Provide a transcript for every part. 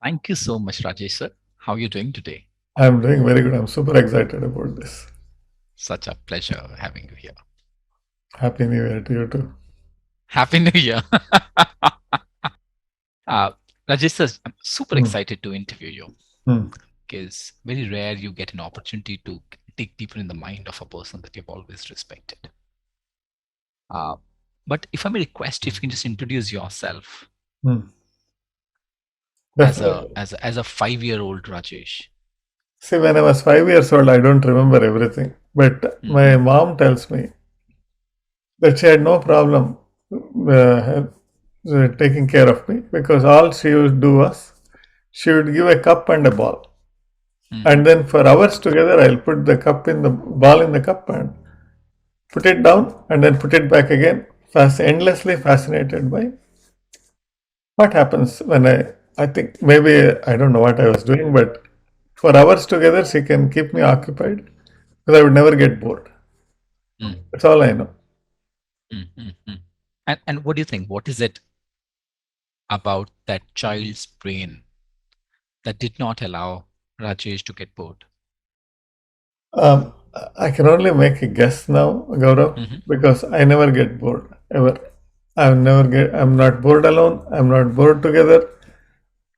Thank you so much, Rajesh sir. How are you doing today? I'm doing very good. I'm super excited about this. Such a pleasure having you here. Happy New Year to you too. Happy New Year. uh, Rajesh sir, I'm super Hmm. excited to interview you Hmm. because very rare you get an opportunity to dig deeper in the mind of a person that you've always respected. Uh, but if I may request, if you can just introduce yourself Hmm. as a Definitely. as a, as a 5-year-old Rajesh. See, when I was 5 years old, I don't remember everything. But Hmm. my mom tells me that she had no problem taking care of me because all she would do was she would give a cup and a ball. Hmm. And then for hours together, I'll put the cup in the ball in the cup and put it down and then put it back again. Endlessly fascinated by what happens when I think maybe I don't know what I was doing, but for hours together she can keep me occupied because I would never get bored. Hmm. That's all I know. Hmm. Hmm. Hmm. And what do you think? What is it about that child's brain that did not allow Rajesh to get bored? Um, I can only make a guess now, Gaurav, Hmm. because I never get bored ever. I'm not bored alone. I'm not bored together.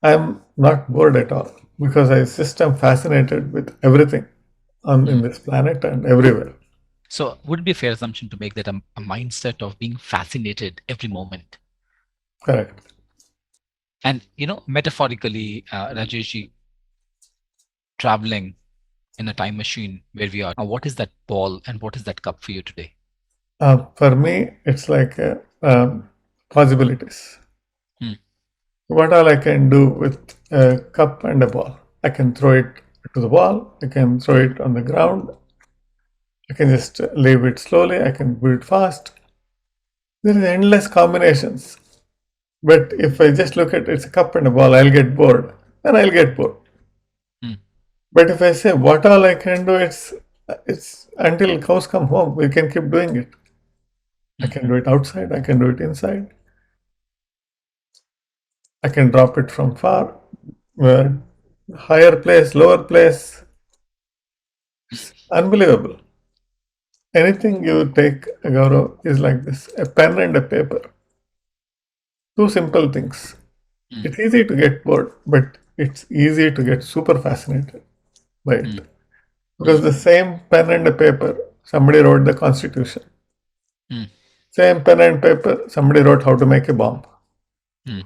I'm not bored at all because I just am fascinated with everything on in Hmm. this planet and everywhere. So, would it be a fair assumption to make that a mindset of being fascinated every moment? Correct. And, metaphorically, Rajeshji, traveling in a time machine where we are, what is that ball and what is that cup for you today? For me, it's like possibilities. Hmm. What all I can do with a cup and a ball? I can throw it to the wall. I can throw Hmm. it on the ground. I can just leave it slowly. I can do it fast. There is endless combinations. But if I just look at it's a cup and a ball, I'll get bored. Then I'll get bored. Hmm. But if I say what all I can do, it's until cows come home. We can keep doing it. I Hmm. can do it outside. I can do it inside. I can drop it from far, uh, higher place, lower place. It's unbelievable. Anything you take, Gaurav, is like this: a pen and a paper. Two simple things. Hmm. It's easy to get bored, but it's easy to get super fascinated by Hmm. it. Hmm. Because the same pen and a paper, somebody wrote the Constitution. Hmm. Same pen and paper, somebody wrote how to make a bomb. Hmm.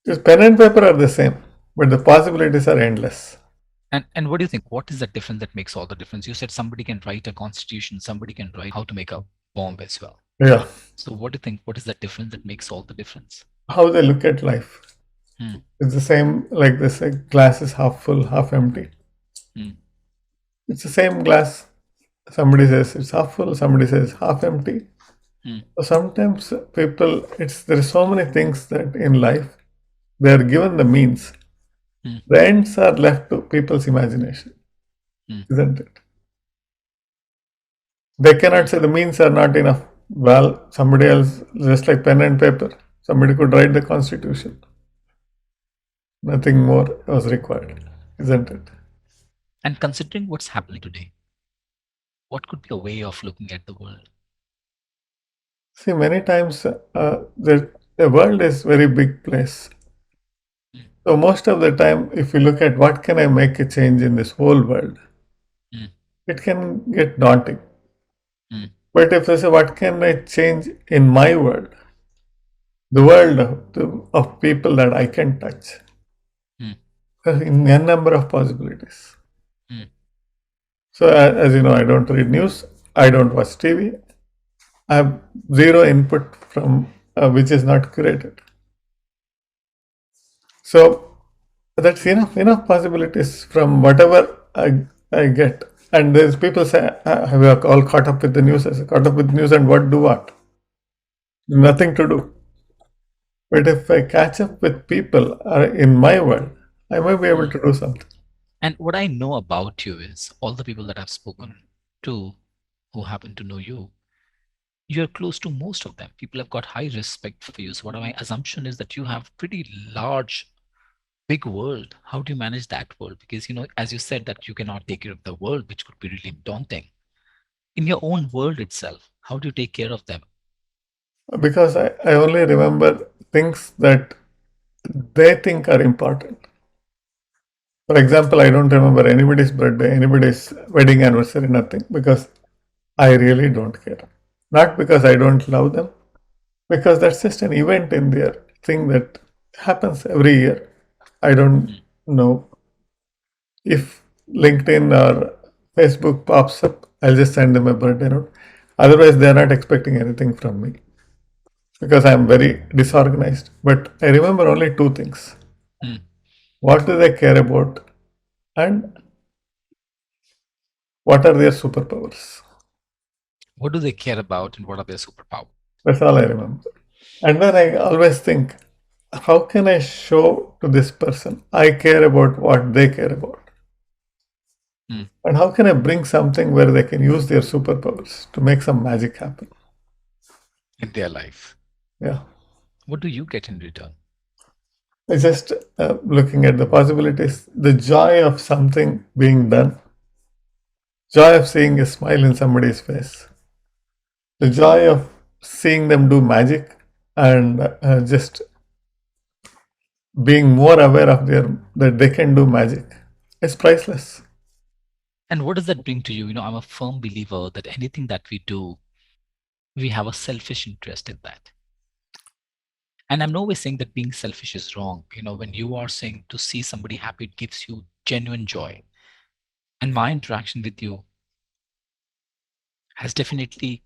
Because pen and paper are the same, but the possibilities are endless. And what do you think? What is the difference that makes all the difference? You said somebody can write a constitution, somebody can write how to make a bomb as well. Yeah. So what do you think? What is that difference that makes all the difference? How they look at life. Hmm. It's the same like this glass is half full, half empty. Hmm. It's the same glass. Somebody says it's half full, somebody says half empty. Hmm. So sometimes people, it's there are so many things that in life they are given the means. Hmm. The ends are left to people's imagination, Hmm. isn't it? They cannot say the means are not enough. Well, somebody else, just like pen and paper, somebody could write the constitution. Nothing more was required, isn't it? And considering what's happening today, what could be a way of looking at the world? See, many times the world is very big place. Hmm. So most of the time, if you look at what can I make a change in this whole world, Hmm. it can get daunting. Hmm. But if I say what can I change in my world, the world of people that I can touch, Hmm. in a number of possibilities. Hmm. So as you know, I don't read news, I don't watch TV, I have zero input from which is not curated. So that's enough possibilities from whatever I get. And there's people say, have you all caught up with the news? I say, caught up with news and what do what? Nothing to do. But if I catch up with people in my world, I might be able Hmm. to do something. And what I know about you is all the people that I've spoken to who happen to know you, you're close to most of them. People have got high respect for you. So what my assumption is that you have pretty large Big world. How do you manage that world? Because, as you said, that you cannot take care of the world, which could be really daunting. In your own world itself, how do you take care of them? because I only remember things that they think are important. For example, I don't remember anybody's birthday, anybody's wedding anniversary, nothing, because I really don't care. Not because I don't love them, because that's just an event in their thing that happens every year. I don't Mm. know if LinkedIn or Facebook pops up, I'll just send them a birthday note. Otherwise, they're not expecting anything from me because I'm very disorganized. But I remember only two things: Mm. what do they care about, and what are their superpowers. What do they care about and what are their superpowers? That's all I remember. And then I always think, how can I show to this person I care about what they care about? Mm. And how can I bring something where they can use their superpowers to make some magic happen? In their life? Yeah. What do you get in return? I just looking at the possibilities, the joy of something being done, joy of seeing a smile in somebody's face, the joy of seeing them do magic, and just being more aware of their that they can do magic is priceless. And what does that bring to you? I'm a firm believer that anything that we do, we have a selfish interest in that. And I'm no way saying that being selfish is wrong. When you are saying to see somebody happy, it gives you genuine joy. And my interaction with you has definitely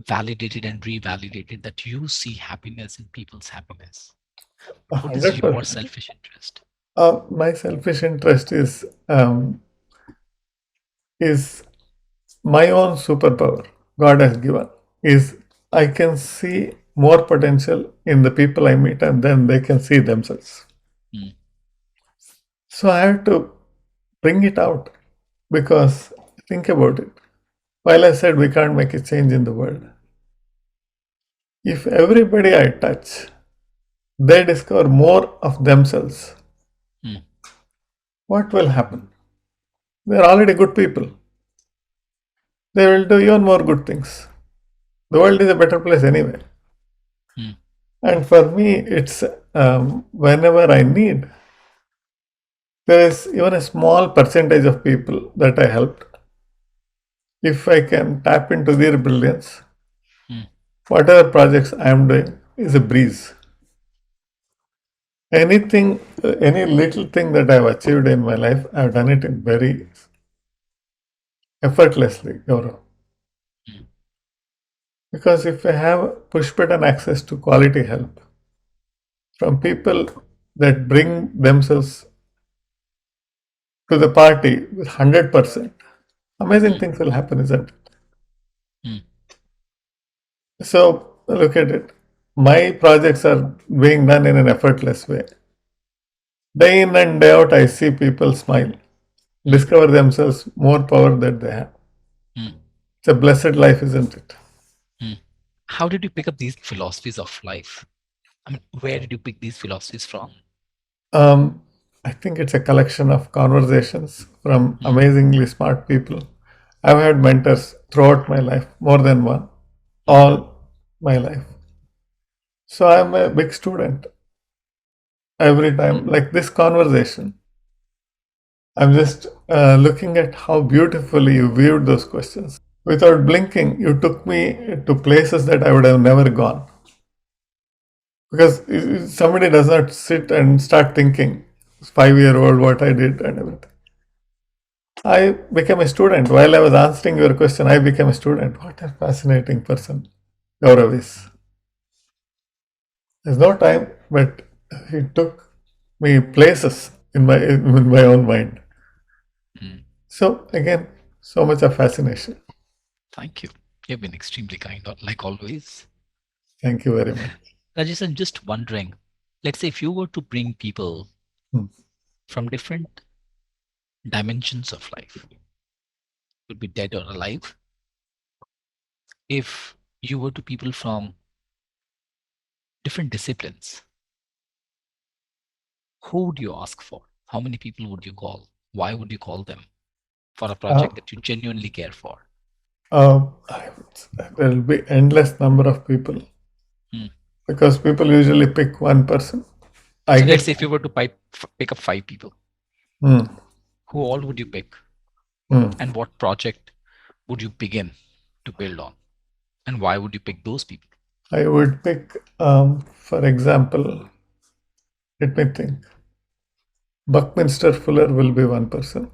validated and revalidated that you see happiness in people's happiness. What is your 100%. selfish interest? My selfish interest is my own superpower God has given is I can see more potential in the people I meet and then they can see themselves. Mm. So I have to bring it out because think about it. While I said we can't make a change in the world, if everybody I touch they discover more of themselves, Mm. what will happen? They're already good people. They will do even more good things. The world is a better place anyway. Mm. And for me, it's whenever I need, there is even a small percentage of people that I helped. If I can tap into their brilliance, Mm. whatever projects I am doing is a breeze. Anything, any little thing that I've achieved in my life, I've done it in very effortlessly, Gaurav. Mm. Because if I have push button access to quality help from people that bring themselves to the party with 100%, amazing Mm. things will happen, isn't it? Mm. So look at it. My projects are being done in an effortless way. Day in and day out, I see people smile, Mm. discover themselves more power that they have. Mm. It's a blessed life, isn't it? Mm. How did you pick up these philosophies of life? I mean, where did you pick these philosophies from? Um, I think it's a collection of conversations from Mm. amazingly smart people. I've had mentors throughout my life, more than one, Mm. all my life. So I'm a big student every Mm. time, like this conversation. I'm just looking at how beautifully you viewed those questions. Without blinking, you took me to places that I would have never gone. Because somebody does not sit and start thinking, 5-year old, what I did and everything. I became a student. While I was answering your question, I became a student. What a fascinating person Gaurav is. There's no time, but he took me places in my own mind. Mm. So again, so much of fascination. Thank you. You've been extremely kind, like always. Thank you very much. Rajesh, I'm just wondering, let's say if you were to bring people Hmm. from different dimensions of life, could be dead or alive, if you were to people from different disciplines, who would you ask for? How many people would you call? Why would you call them for a Uh, project that you genuinely care for? I would say there will be endless number of people Hmm. because people usually pick one person. I So let's get. say if you were to pick up five people, Hmm, who all would you pick? hmm. And what project would you begin to build on? And why would you pick those people? I would pick, for example, let me think. Buckminster Fuller will be one person.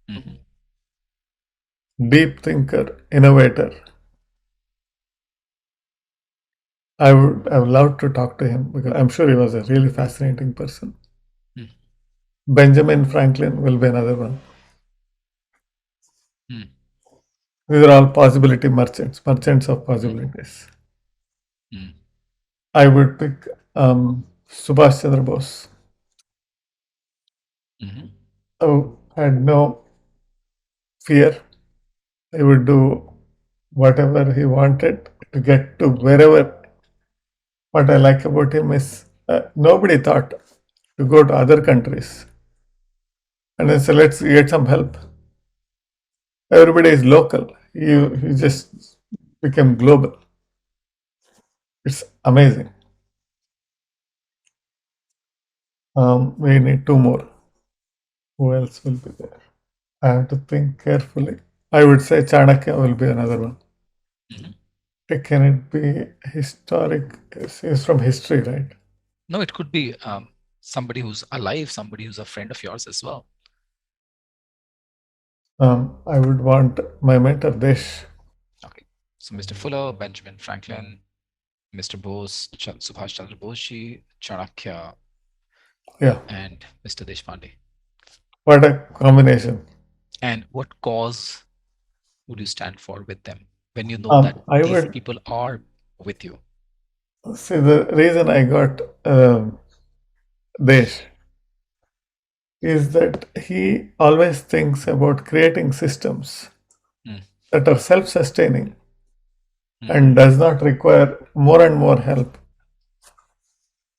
Hmm. Deep thinker, innovator. I would love to talk to him because I'm sure he was a really fascinating person. Hmm. Benjamin Franklin will be another one. Hmm. These are all possibility merchants, merchants of Hmm. possibilities. Hmm. I would pick Subhash Chandra Bose, Hmm. who had no fear. He would do whatever he wanted to get to wherever. What I like about him is nobody thought to go to other countries and then say, let's get some help. Everybody is local. You just became global. It's amazing. We need two more. Who else will be there? I have to think carefully. I would say Chanakya will be another one. Hmm. Can it be historic? It's from history, right? No, it could be somebody who's alive, somebody who's a friend of yours as well. I would want my mentor Desh. Okay. So Mr. Fuller, Benjamin Franklin, Mr. Bose, Subhash Chandra Bose, Chanakya, Yeah, and Mr. Deshpande. what a combination. And what cause would you stand for with them when you know that I these would people are with you? see the reason I got Desh is that he always thinks about creating systems Mm, that are self sustaining mm, and does not require more and more help,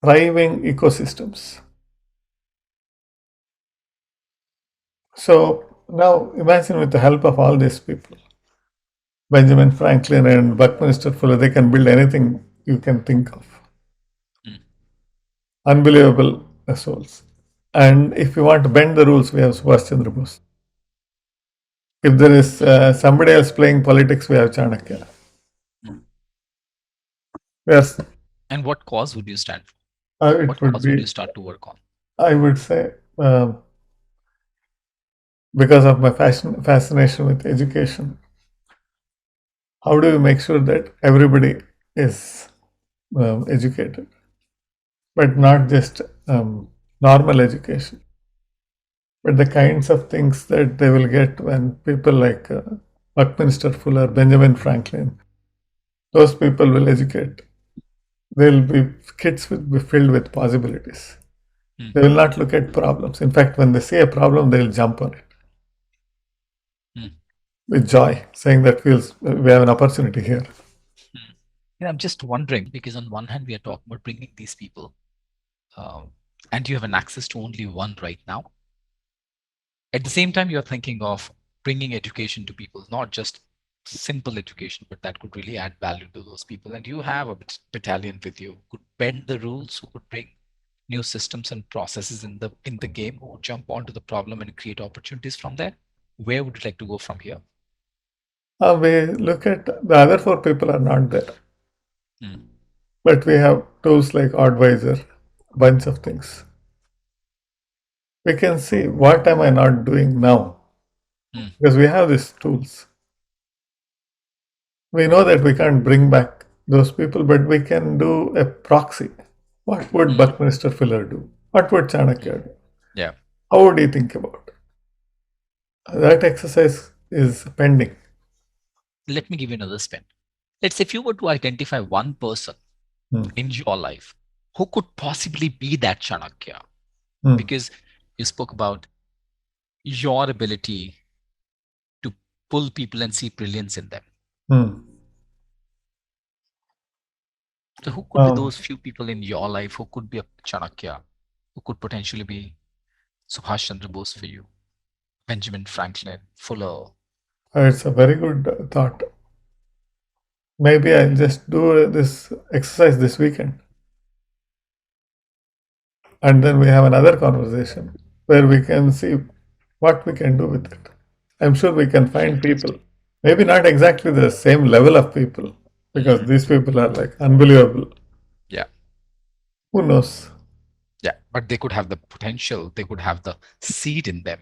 thriving ecosystems. So now imagine with the help of all these people, Benjamin Franklin and Buckminster Fuller, they can build anything you can think of. mm, Unbelievable souls. And if you want to bend the rules, we have Subhash Chandra Bose. If there is mm, somebody else playing politics, we have Chanakya. mm. Yes, And what cause would you stand for? it What would cause would be, you start to work on? I would say, because of my fascination with education, how do you make sure that everybody is educated, but Mm, not just normal education, but the kinds of things that they will get when people like Buckminster Fuller, Benjamin Franklin, those people will educate. They'll be kids will be filled with possibilities. mm, They will not look at problems. In fact, when they see a problem, they'll jump on it mm, with joy, saying that feels we have an opportunity here. mm. Yeah, I'm just wondering because on one hand we are talking about bringing these people, um, and you have an access to only one right now. At the same time, you're thinking of bringing education to people, not just simple education, but that could really add value to those people. And you have a battalion with you who could bend the rules, who could bring new systems and processes in the game, who would jump onto the problem and create opportunities from there. Where would you like to go from here? We look at the other four people are not there, Mm, but we have tools like Advisor, bunch of things. We can see what am I not doing now mm, because we have these tools. We know that we can't bring back those people, but we can do a proxy. What would mm, Buckminster Fuller do? What would mm. Chanakya do? Yeah. How would he think about it? That exercise is pending. Let me give you another spin. Let's say if you were to identify one person Hmm. in your life who could possibly be that Chanakya, Hmm. because you spoke about your ability to pull people and see brilliance in them. Hmm. So, who could be Um, those few people in your life who could be a Chanakya? who could potentially be Subhash Chandra Bose for you, Benjamin Franklin, Fuller. It's a very good thought. Maybe I'll just do this exercise this weekend. And then we have another conversation where we can see what we can do with it. I'm sure we can find people. Maybe not exactly the same level of people, because these people are like unbelievable. Yeah, Who knows? yeah, but they could have the potential. They could have the seed in them.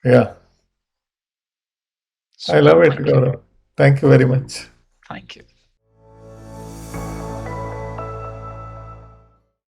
Yeah, I So love it, thank you, Gaurav. Thank you very much. thank you.